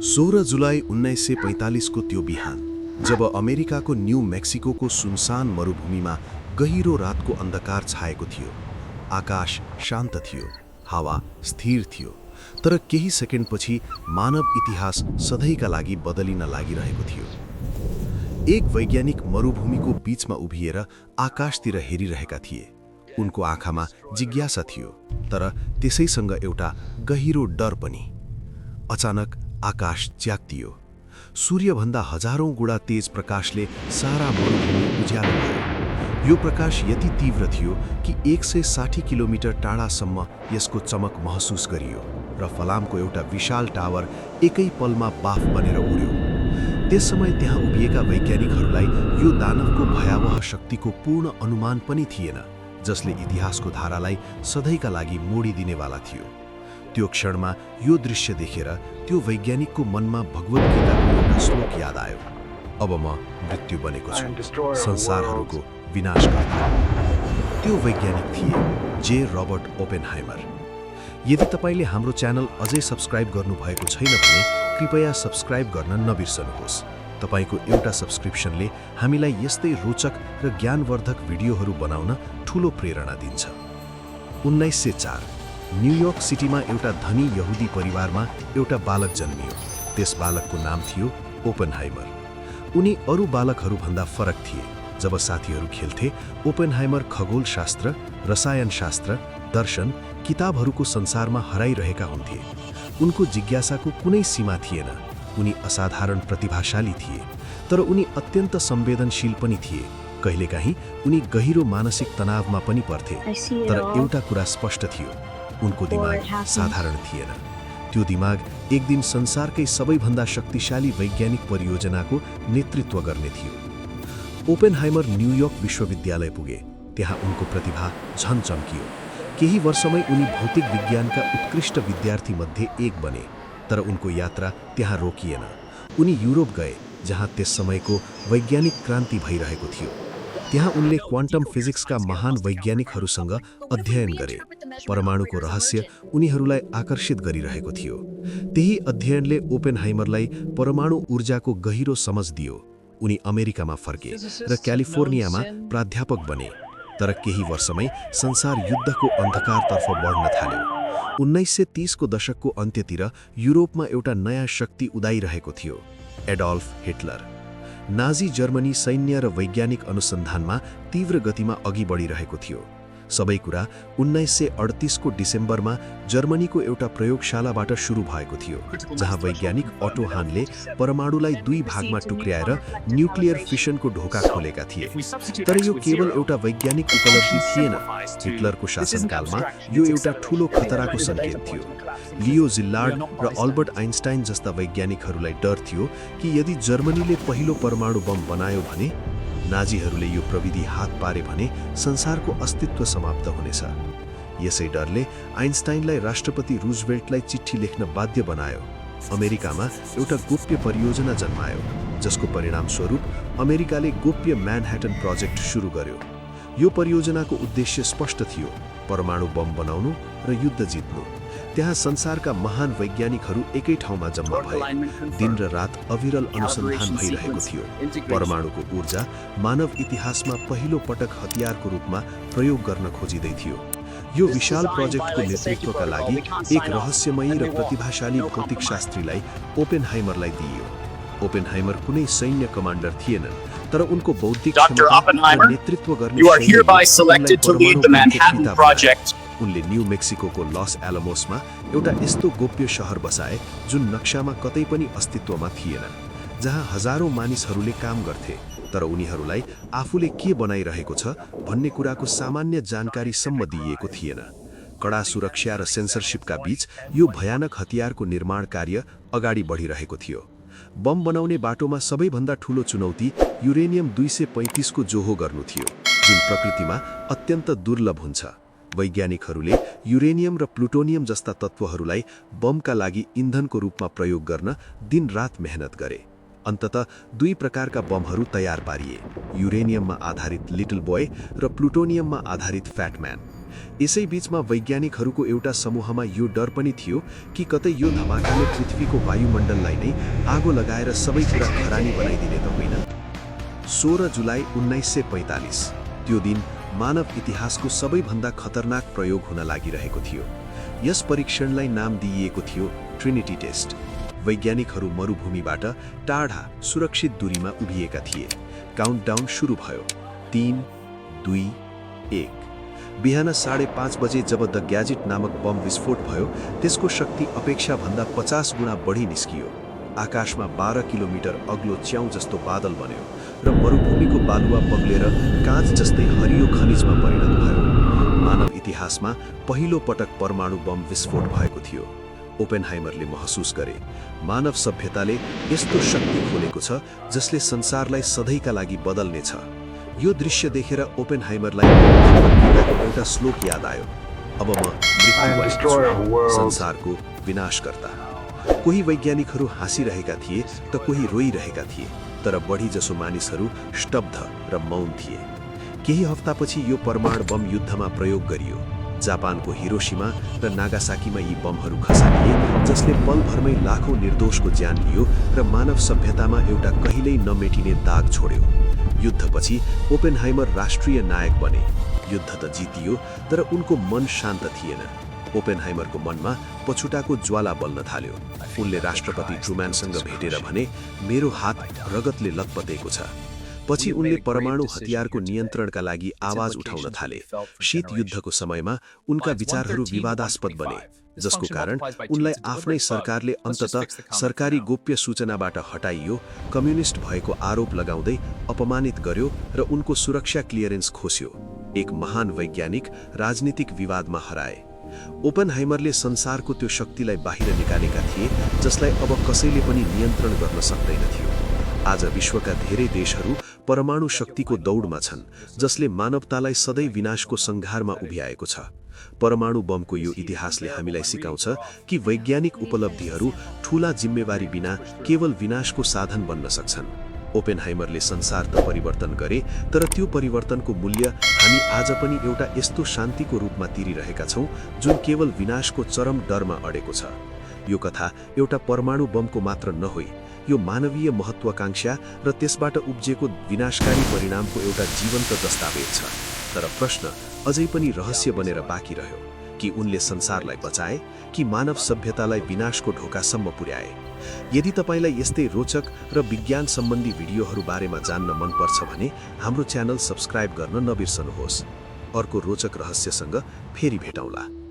16 जुलाई 1945 को त्यो बिहान जब अमेरिकाको न्यू मेक्सिकोको सुनसान मरुभूमिमा गहिरो रातको अन्धकार छाएको थियो। आकाश शान्त थियो, हावा स्थिर थियो, तर केही सेकेन्डपछि मानव इतिहास सधैँका लागि बदलिन लागिरहेको थियो। एक वैज्ञानिक मरुभूमिको बीचमा उभिएर आकाशतिर हेरिरहेका थिए। उनको आँखामा जिज्ञासा थियो, तर त्यसैसँग एउटा गहिरो डर पनि। अचानक आकाश च्यातियो। सूर्यभन्दा हजारौं गुणा तेज प्रकाशले सारा मरुभूमि उज्यालो भयो। यो प्रकाश यति तीव्र थियो कि 160 किलोमिटर टाढासम्म यसको चमक महसुस गरियो र फलामको एउटा विशाल टावर एकै पलमा बाफ बनेर उड्यो। त्यस समय त्यहाँ उभिएका वैज्ञानिकहरूलाई यो दानवको भयावह शक्तिको पूर्ण अनुमान पनि थिएन, जसले इतिहासको धारालाई सधैँका लागि मोडिदिनेवाला थियो। त्यो क्षणमा यो दृश्य देखेर त्यो वैज्ञानिकको मनमा भगवत गीताको एउटा श्लोक याद आयो। अब म मृत्यु बनेको छु, संसारहरूको विनाशकर्ता। त्यो वैज्ञानिक थिए जे रबर्ट ओपेनहाइमर। यदि तपाईले हाम्रो च्यानल अझै सब्स्क्राइब गर्नुभएको छैन भने कृपया सब्स्क्राइब गर्न नबिर्सनुहोस्। तपाईको एउटा सब्स्क्रिप्सनले हामीलाई यस्तै रोचक र ज्ञानवर्धक भिडियोहरू बनाउन ठूलो प्रेरणा दिन्छ। 1904 न्युयोर्क सिटीमा एउटा धनी यहुदी परिवारमा एउटा बालक जन्मियो। त्यस बालकको नाम थियो ओपेनहाइमर। उनी अरू बालकहरूभन्दा फरक थिए। जब साथीहरू खेल्थे, ओपेनहाइमर खगोलशास्त्र, रसायनशास्त्र, दर्शन, किताबहरूको संसारमा हराइरहेका हुन्थे। उनको जिज्ञासाको कुनै सीमा थिएन। उनी असाधारण प्रतिभाशाली थिए, तर उनी अत्यन्त संवेदनशील पनि थिए। कहिलेकाहीँ उनी गहिरो मानसिक तनावमा पनि पर्थे। तर एउटा कुरा स्पष्ट थियो, उनको दिमाग साधारण थिएन। त्यो दिमाग एक दिन संसारकै सबैभन्दा शक्तिशाली वैज्ञानिक परियोजनाको नेतृत्व गर्ने थियो। ओपेनहाइमर न्युयोर्क विश्वविद्यालय पुगे। त्यहाँ उनको प्रतिभा झन चम्कियो। केही वर्षमै उनी भौतिक विज्ञानका उत्कृष्ट विद्यार्थी मध्ये एक बने। तर उनको यात्रा त्यहाँ रोकिएन। उनी युरोप गए, जहाँ त्यस समयको वैज्ञानिक क्रान्ति भइरहेको थियो। त्यहाँ उनले क्वान्टम फिजिक्सका महान वैज्ञानिकहरूसँग अध्ययन गरे। परमाणुको रहस्य उनीहरूलाई आकर्षित गरिरहेको थियो। त्यही अध्ययनले ओपेनहाइमरलाई परमाणु ऊर्जाको गहिरो समझ दियो। उनी अमेरिकामा फर्के र क्यालिफोर्नियामा प्राध्यापक बने। तर केही वर्षमै संसार युद्धको अन्धकारतर्फ बढ्न थाल्यो। 1930 को दशकको अन्त्यतिर युरोपमा एउटा नयाँ शक्ति उदाइरहेको थियो, एडोल्फ हिटलर। नाजी जर्मनी सैन्य र वैज्ञानिक अनुसन्धानमा तीव्र गतिमा अघि बढिरहेको थियो। सबै कुरा 1938 को डिसेम्बरमा जर्मनीको एउटा प्रयोगशालाबाट सुरु भएको थियो, जहाँ वैज्ञानिक अटो हानले परमाणुलाई दुई भागमा टुक्र्याएर न्युक्लियर फिसनको ढोका खोलेका थिए। तर यो केवल एउटा वैज्ञानिक उपलब्धि थिएन। हिटलरको शासनकालमा यो एउटा ठूलो खतराको सङ्केत थियो। लियो जिल्लार्ड र अल्बर्ट आइन्स्टाइन जस्ता वैज्ञानिकहरूलाई डर थियो कि यदि जर्मनीले पहिलो परमाणु बम बनायो भने, नाजीहरूले यो प्रविधि हात पारे भने संसारको अस्तित्व समाप्त हुनेछ। यसै डरले आइन्स्टाइनलाई राष्ट्रपति रूजवेल्टलाई चिठी लेख्न बाध्य बनायो। अमेरिकामा एउटा गोप्य परियोजना जन्मायो, जसको परिणामस्वरूप अमेरिकाले गोप्य म्यानह्याटन प्रोजेक्ट सुरु गर्यो। यो परियोजनाको उद्देश्य स्पष्ट थियो, परमाणु बम बनाउनु र युद्ध जित्नु। त्यहाँ संसारका महान वैज्ञानिकहरू एकै ठाउँमा जम्मा भए। दिन र रात अविरल अनुसन्धान भइरहेको थियो। परमाणुको ऊर्जा मानव इतिहासमा पहिलो पटक हतियारको रूपमा प्रयोग गर्न खोजिँदै थियो। यो विशाल प्रोजेक्टको नेतृत्वका लागि एक रहस्यमयी र प्रतिभाशाली भौतिकशास्त्रीलाई ओपेनहाइमरलाई दिइयो। ओपेनहाइमर कुनै सैन्य कमान्डर थिएनन्, तर उनको बौद्धिक क्षमता र नेतृत्व गर्ने उनले न्यू मेक्सिकोको लस एलमोसमा एउटा यस्तो गोप्य शहर बसाए जुन नक्सामा कतै पनि अस्तित्वमा थिएन, जहाँ हजारौं मानिसहरूले काम गर्थे, तर उनीहरूलाई आफूले के बनाइरहेको छ भन्ने कुराको सामान्य जानकारीसम्म दिइएको थिएन। कडा सुरक्षा र सेन्सरशिपका बीच यो भयानक हतियारको निर्माण कार्य अगाडि बढिरहेको थियो। बम बनाउने बाटोमा सबैभन्दा ठूलो चुनौती युरेनियम 235 को जोहो गर्नु थियो, जुन प्रकृतिमा अत्यन्त दुर्लभ हुन्छ। वैज्ञानिकहरूले युरेनियम र प्लुटोनियम जस्ता तत्त्वहरूलाई बमका लागि इन्धनको रूपमा प्रयोग गर्न दिनरात मेहनत गरे। अन्ततः दुई प्रकारका बमहरू तयार पारिए, युरेनियममा आधारित लिटल बोय र प्लुटोनियममा आधारित फ्याटम्यान। यसै बीचमा वैज्ञानिकहरूको एउटा समूहमा यो डर पनि थियो कि कतै यो धमाकाले पृथ्वीको वायुमण्डललाई नै आगो लगाएर सबै कुरा खरानी बनाइदिने त होइन। 16 जुलाई 1945 त्यो दिन मानव इतिहासको सबैभन्दा खतरनाक प्रयोग हुन लागिरहेको थियो। यस परीक्षणलाई नाम दिइएको थियो ट्रिनिटी टेस्ट। वैज्ञानिकहरू मरुभूमिबाट टाढा सुरक्षित दूरीमा उभिएका थिए। काउन्टडाउन सुरु भयो। 3, 2, 1। बिहान 5:30 बजे जब द ग्याजेट नामक बम विस्फोट भयो, त्यसको शक्ति अपेक्षाभन्दा 50 गुणा बढी निस्कियो। आकाशमा 12 किलोमिटर अग्लो च्याउ जस्तो बादल बन्यो र मरुभूमिको बालुवा पग्लेर काँच जस्तै हरियो खनिजमा परिणत भयो। मानव इतिहासमा पहिलो पटक परमाणु बम विस्फोट भएको थियो। ओपेनहाइमरले महसुस गरे, मानव सभ्यताले यस्तो शक्ति खोलेको छ जसले संसारलाई सधैँका लागि बदल्नेछ। यो दृश्य देखेर ओपेनहाइमरलाई एउटा श्लोक याद आयो, अब म मृत्यु संसारको विनाशकर्ता। कोही वैज्ञानिकहरू हाँसिरहेका थिए त कोही रोइरहेका थिए, तर बढीजसो मानिसहरू स्तब्ध र मौन थिए। केही हप्तापछि यो परमाणु बम युद्धमा प्रयोग गरियो। जापानको हिरोशिमा र नागासाकीमा यी बमहरू खसालिए, जसले पलभरमै लाखौं निर्दोषको ज्यान लियो र मानव सभ्यतामा एउटा कहिल्यै नमेटिने दाग छोड्यो। युद्धपछि ओपेनहाइमर राष्ट्रिय नायक बने। युद्ध त जितियो, तर उनको मन शान्त थिएन। ओपेनहाइमरको मनमा पछुटाको ज्वाला बल्न थाल्यो। उनले राष्ट्रपति ट्रुम्यानसँग भेटेर भने, मेरो हात रगतले लतपतेको छ। पछि उनले परमाणु हतियारको नियन्त्रणका लागि आवाज उठाउन थाले। शीत युद्धको समयमा उनका विचारहरू विवादास्पद बने, जसको कारण उनलाई आफ्नै सरकारले अन्ततः सरकारी गोप्य सूचनाबाट हटाइयो, कम्युनिस्ट भएको आरोप लगाउँदै अपमानित गर्यो र उनको सुरक्षा क्लियरेन्स खोस्यो। एक महान वैज्ञानिक राजनीतिक विवादमा हराए। ओपेनहाइमरले संसारको त्यो शक्तिलाई बाहिर निकालेका थिए जसलाई अब कसैले पनि नियन्त्रण गर्न सक्दैनथ्यो। आज विश्वका धेरै देशहरू परमाणु शक्तिको दौडमा छन्, जसले मानवतालाई सधैँ विनाशको सङ्घारमा उभ्याएको छ। परमाणु बमको यो इतिहासले हामीलाई सिकाउँछ कि वैज्ञानिक उपलब्धिहरू ठूला जिम्मेवारी बिना केवल विनाशको साधन बन्न सक्छन्। ओपेनहाइमरले संसार त परिवर्तन गरे, तर त्यो परिवर्तनको मूल्य हामी आज पनि एउटा यस्तो शान्तिको रूपमा तिरिरहेका छौँ जुन केवल विनाशको चरम डरमा अडेको छ। यो कथा एउटा परमाणु बमको मात्र नहोई, यो मानवीय महत्वाकांक्षा र त्यसबाट उब्जेको विनाशकारी परिणामको एउटा जीवन्त दस्तावेज छ। तर प्रश्न अझै पनि रहस्य बनेर बाँकी रह्यो कि उनले संसारलाई बचाए कि मानव सभ्यतालाई विनाशको ढोकासम्म पुर्याए। यदि तपाईलाई यस्तै रोचक र विज्ञान सम्बन्धी भिडियोहरू बारेमा जान्न मन पर्छ भने हाम्रो च्यानल सब्स्क्राइब गर्न नबिर्सनुहोस्। अर्को रोचक रहस्यसँग फेरि भेटौँला।